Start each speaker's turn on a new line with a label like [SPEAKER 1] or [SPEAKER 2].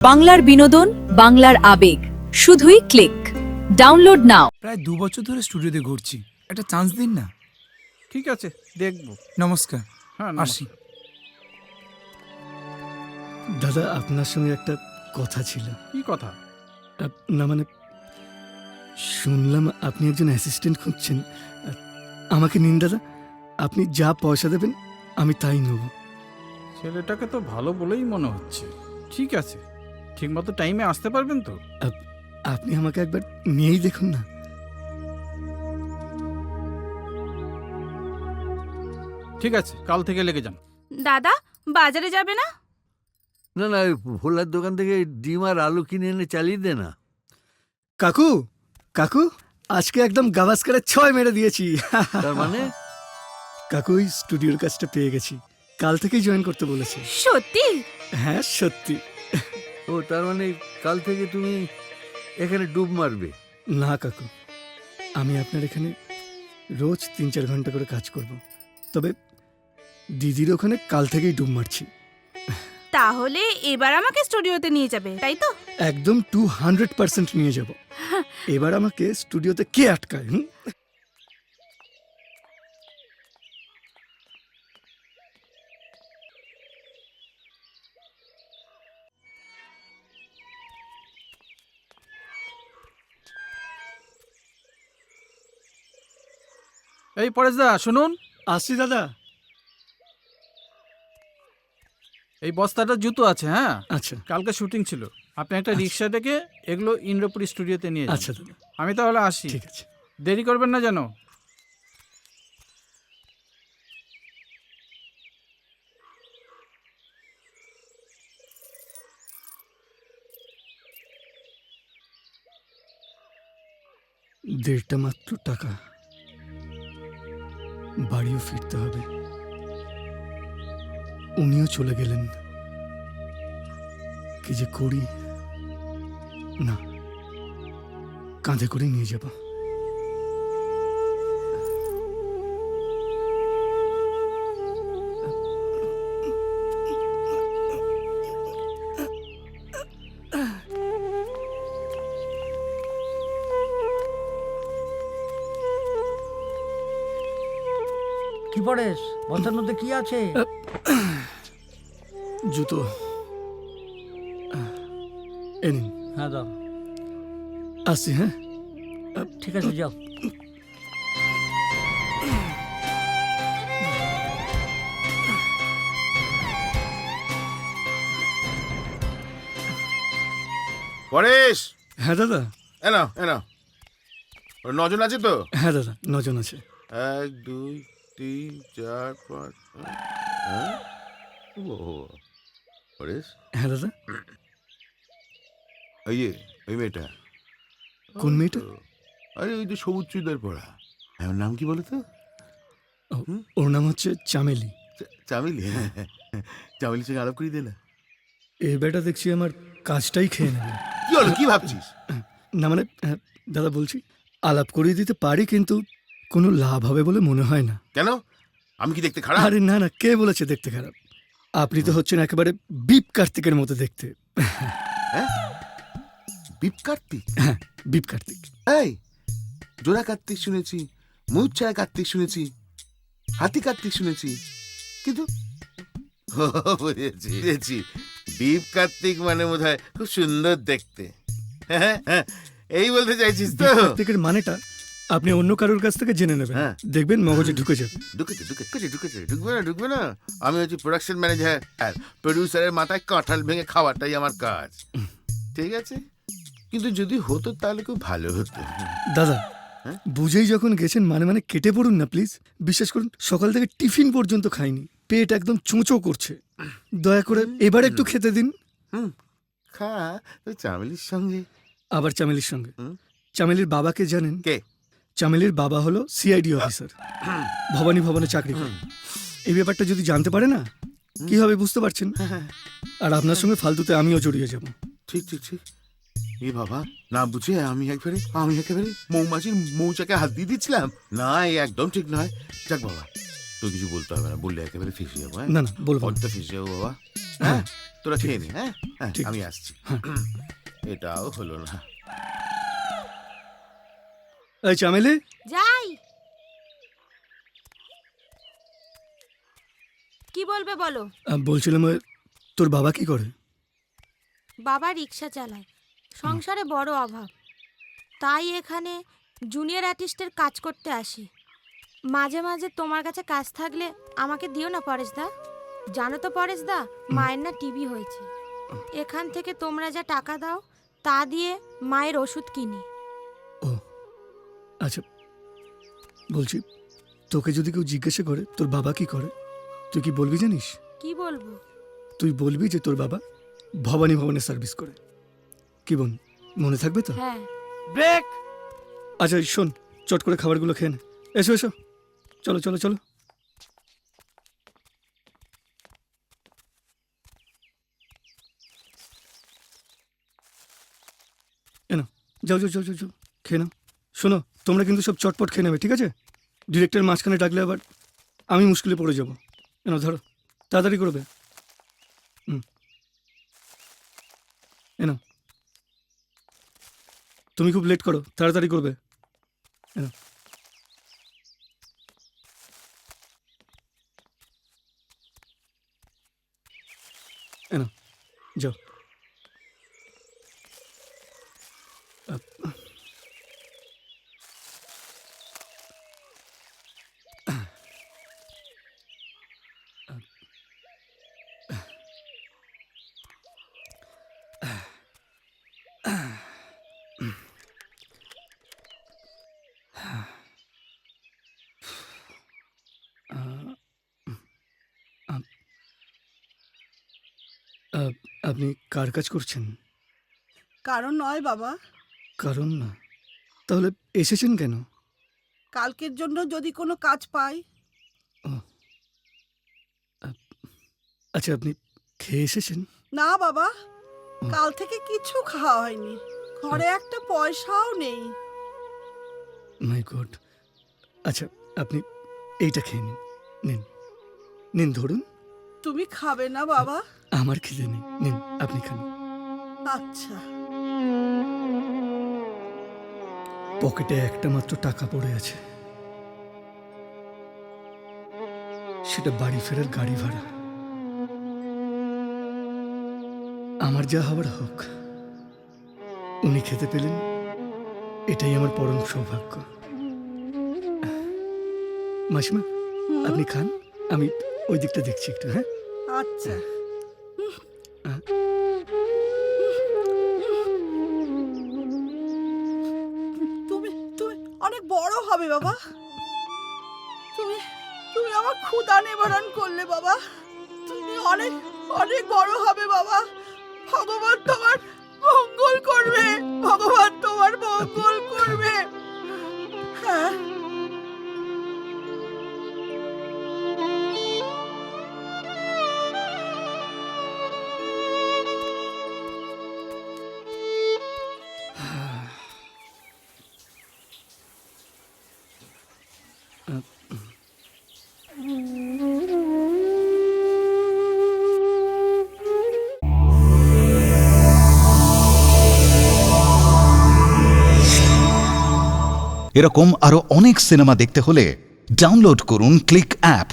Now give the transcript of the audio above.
[SPEAKER 1] বাংলার বিনোদন, বাংলার আবেগ, শুধুই ক্লিক। ডাউনলোড নাও।
[SPEAKER 2] প্রায় 2 বছর ধরে স্টুডিওতে ঘুরছি, একটা চান্স দিন না।
[SPEAKER 3] ঠিক আছে, দেখবো।
[SPEAKER 2] নমস্কার।
[SPEAKER 3] হ্যাঁ,
[SPEAKER 2] আসি।
[SPEAKER 4] দাদা, আপনার সঙ্গে একটা কথা ছিল।
[SPEAKER 3] কি কথা?
[SPEAKER 4] না মানে, শুনলাম আপনি একজন অ্যাসিস্ট্যান্ট খুঁজছেন। আমাকে নিন দাদা, আপনি যা পয়সা দেবেন আমি তাই নেব।
[SPEAKER 3] ছেলেটাকে তো ভালো বলেই মনে হচ্ছে। ঠিক আছে, ঠিক মতো টাইমে আসতে পারবেন তো?
[SPEAKER 4] আপনি আমাকে একবার নিয়েই দেখুন না।
[SPEAKER 3] ঠিক আছে, কাল থেকে লেগে যান।
[SPEAKER 5] দাদা, বাজারে যাবে না?
[SPEAKER 6] না না, ওই ভোলার দোকান থেকে ডিম আর আলু কিনে এনে চালিয়ে দে না।
[SPEAKER 4] কাকু, কাকু, আজকে একদম গাভাস্কারের 6 মেরে দিয়েছি।
[SPEAKER 6] তার মানে
[SPEAKER 4] কাকু, ওই স্টুডিওর কাজটা পেয়ে গেছি, কাল থেকেই জয়েন করতে বলেছে।
[SPEAKER 5] সত্যি?
[SPEAKER 4] হ্যাঁ সত্যি।
[SPEAKER 6] ও, তার মানে কাল থেকে তুমি এখানে ডুব মারবে?
[SPEAKER 4] না কাকু, আমি আপনার এখানে রোজ 3-4 ঘন্টা করে কাজ করব। তবে দিদির ওখানে কাল থেকেই ডুব মারছি।
[SPEAKER 5] তাহলে এবার আমাকে স্টুডিওতে নিয়ে যাবে, তাই তো?
[SPEAKER 4] একদম 200% নিয়ে যাব। এবার আমাকে স্টুডিওতে কে আটকায়?
[SPEAKER 3] এই পরেশদা, শুনুন।
[SPEAKER 4] আসছি দাদা।
[SPEAKER 3] এই বস্তাটা জুতো আছে, হ্যাঁ?
[SPEAKER 4] আচ্ছা
[SPEAKER 3] কালকে শুটিং ছিল। আপনি একটা
[SPEAKER 4] আচ্ছা।
[SPEAKER 3] রিক্সা ডেকে এগুলো ইন্দ্রপুরি স্টুডিওতে নিয়ে যান।
[SPEAKER 4] আচ্ছা দাদা,
[SPEAKER 3] আমি তাহলে আসি।
[SPEAKER 4] ঠিক আছে।
[SPEAKER 3] দেরি করবেন না যেন।
[SPEAKER 4] দেড়টা মাত্র টাকা, বাড়িও ফিরতে হবে। উনিও চলে গেলেন। কি যে করি, না, কাঁধে করে নিয়ে যাব।
[SPEAKER 7] কি পড়েস? বস্তার মধ্যে কি আছে?
[SPEAKER 4] জুতো এ নিন।
[SPEAKER 7] হ্যাঁ দাও।
[SPEAKER 4] আসছি, হ্যাঁ।
[SPEAKER 7] ঠিক আছে, যাও।
[SPEAKER 8] পরেশ,
[SPEAKER 4] হ্যাঁ দাদা।
[SPEAKER 8] এনাও এনাও। ওর 9 জন আছে তো?
[SPEAKER 4] হ্যাঁ দাদা, 9 জন আছে।
[SPEAKER 8] 1 2 3 4 5। হ্যাঁ, ও পরেশ,
[SPEAKER 4] হ্যাঁ দাদা।
[SPEAKER 8] ওই মেয়েটা।
[SPEAKER 4] কোন মেয়েটা?
[SPEAKER 8] আরে ওই যে সবুজ চুড়িদার পরা। ওর নাম কি বলো তো?
[SPEAKER 4] ওর নাম হচ্ছে চামেলি।
[SPEAKER 8] চামেলি? চামেলির সঙ্গে আলাপ করিয়ে দে না।
[SPEAKER 4] এই বেটা দেখছি আমার কাজটাই খেয়ে নেবে।
[SPEAKER 8] কি হলো, কি ভাবছিস?
[SPEAKER 4] না মানে, দাদা বলছি, আলাপ করিয়ে দিতে পারি, কিন্তু কোনো লাভ হবে বলে মনে হয় না।
[SPEAKER 8] কেন? আমি কি দেখতে খারাপ?
[SPEAKER 4] আরে না না, কে বলেছে দেখতে খারাপ? আপনি তো হচ্ছেন একেবারে বিপ কার্তিকের মতো দেখতে।
[SPEAKER 8] হ্যাঁ, বিপ কার্তিক?
[SPEAKER 4] হ্যাঁ, বিপ কার্তিক।
[SPEAKER 8] এই, জোড়া কার্তিক শুনেছি, ময়ূর ছায়া কার্তিক শুনেছি, হাতি কার্তিক শুনেছি, কিন্তু বুঝেছি, দীপ কার্তিক মানে বোধহয় খুব সুন্দর দেখতে। এই বলতে চাইছিস তো?
[SPEAKER 4] বিপ কার্তিকের মানেটা আপনি অন্য কারোর কাছ থেকে জেনে নেবেন,
[SPEAKER 8] হ্যাঁ।
[SPEAKER 4] দেখবেন মগজে ঢুকে যাবে।
[SPEAKER 8] ঢুকবে না। আমি হচ্ছি প্রোডাকশন ম্যানেজার, আর প্রডিউসারের মাথায় কাঁঠাল ভেঙে খাওয়াটাই আমার কাজ। ঠিক আছে, কিন্তু যদি হতো তাহলে খুব ভালো হতো।
[SPEAKER 4] দাদা,
[SPEAKER 8] হ্যাঁ?
[SPEAKER 4] বুঝেই যখন গেছেন মানে কেটে পড়ুন না প্লিজ। বিশ্বাস করুন, সকাল থেকে টিফিন পর্যন্ত খাইনি, পেট একদম চোঁচো করছে। দয়া করে এবার একটু খেতে দিন।
[SPEAKER 8] খা, ওই চামেলির সঙ্গে।
[SPEAKER 4] আবার চামেলির সঙ্গে?
[SPEAKER 8] হুম।
[SPEAKER 4] চামেলির বাবাকে জানেন?
[SPEAKER 8] কে?
[SPEAKER 4] চামেলির বাবা হলো সিআইডি অফিসার, ভবানী ভবনে চাকরি করে। এই ব্যাপারটা যদি জানতে পারে না, কি হবে বুঝতে পারছেন? আর আপনার সঙ্গে ফালতুতে আমিও জড়িয়ে যাব।
[SPEAKER 8] ঠিক। এ বাবা, না বুঝে আমি একেবারে মৌমাছির মৌচাকে হাত দিয়ে দিচ্ছিলাম। না, এই একদম ঠিক নয়। যাক বাবা, তো কিছু বলতে হবে না, বললে একেবারে ফেসে যাবো। হ্যাঁ
[SPEAKER 4] না না বলবো না।
[SPEAKER 8] বড্ড ফেসে যাবো বাবা। হ্যাঁ তোরা খেয়ে নি। হ্যাঁ হ্যাঁ
[SPEAKER 4] ঠিক
[SPEAKER 8] আমি আসছি। এটাও হলো না।
[SPEAKER 4] এই চামেলি,
[SPEAKER 5] যাই। কি বলবে বলো?
[SPEAKER 4] বলছিলাম তোর বাবা কি করে?
[SPEAKER 5] বাবা রিক্সা চালায়, সংসারে বড় অভাব, তাই এখানে জুনিয়র আর্টিস্টের কাজ করতে আসি। মাঝে মাঝে তোমার কাছে কাজ থাকলে আমাকে দিও না পরেশদা। জানো তো পরেশদা, মায়ের না টিবি হয়েছে। এখান থেকে তোমরা যা টাকা দাও তা দিয়ে মায়ের ওষুধ কিনি।
[SPEAKER 4] ও আচ্ছা, বলছি তোকে যদি কেউ জিজ্ঞাসা করে তোর বাবা কি করে, তুই কি বলবি জানিস?
[SPEAKER 5] কি বলবো?
[SPEAKER 4] তুই বলবি যে তোর বাবা ভবানী ভবনে সার্ভিস করে। কি বোন, মনে থাকবে তো?
[SPEAKER 5] হ্যাঁ।
[SPEAKER 6] ব্রেক।
[SPEAKER 4] আচ্ছা শোন, চট করে খাবারগুলো খেয়ে নে। এসো এসো, চলো চলো চলো। এনো, যাও যাও যাও যাও যাও, খেয়ে নাও। শোনো, তোমরা কিন্তু সব চটপট খেয়ে নেবে, ঠিক আছে? ডিরেক্টর মাঝখানে ডাকলে আবার আমি মুশকিলে পড়ে যাবো। এনো ধরো, তাড়াতাড়ি করবে। এনো, তুমি খুব লেট করো, তাড়াতাড়ি করবে। এনো, এনো, যাও। আপনি কার কাজ করছেন?
[SPEAKER 9] কারণ নয় বাবা,
[SPEAKER 4] কারণ না, তাহলে এসেছেন কেন?
[SPEAKER 9] কালকের জন্য যদি কোনো কাজ পাই।
[SPEAKER 4] আচ্ছা, আপনি খেয়ে এসেছেন?
[SPEAKER 9] না বাবা, কাল থেকে কিছু খাওয়া হয়নি, ঘরে একটা পয়সাও নেই।
[SPEAKER 4] মাই গড। আচ্ছা, আপনি এইটা খেয়ে নিন, নিন নিন, ধরুন।
[SPEAKER 9] তুমি খাবে না বাবা?
[SPEAKER 4] আমার খিদে নেই, নিন আপনি খান।
[SPEAKER 9] আচ্ছা।
[SPEAKER 4] পকেটে একটা মাত্র টাকা পড়ে আছে, সেটা বাড়ি ফেরার গাড়ি ভাড়া। আমার যা হবার হোক, উনি খেতে পেলেন, এটাই আমার পরম সৌভাগ্য। মাসিমা, আপনি খান, আমি ওই দিকটা দেখছি একটু। হ্যাঁ
[SPEAKER 9] আচ্ছা। তুমি তুমি অনেক বড় হবে বাবা। তুমি তুমি আমার ক্ষুধা নিবারণ করলে বাবা। তুমি অনেক অনেক বড় হবে বাবা। ভগবান তোমার মঙ্গল করবে, ভগবান তোমার মঙ্গল করবে। হ্যাঁ।
[SPEAKER 10] এরকম আরো অনেক সিনেমা দেখতে হলে ডাউনলোড করুন ক্লিক অ্যাপ।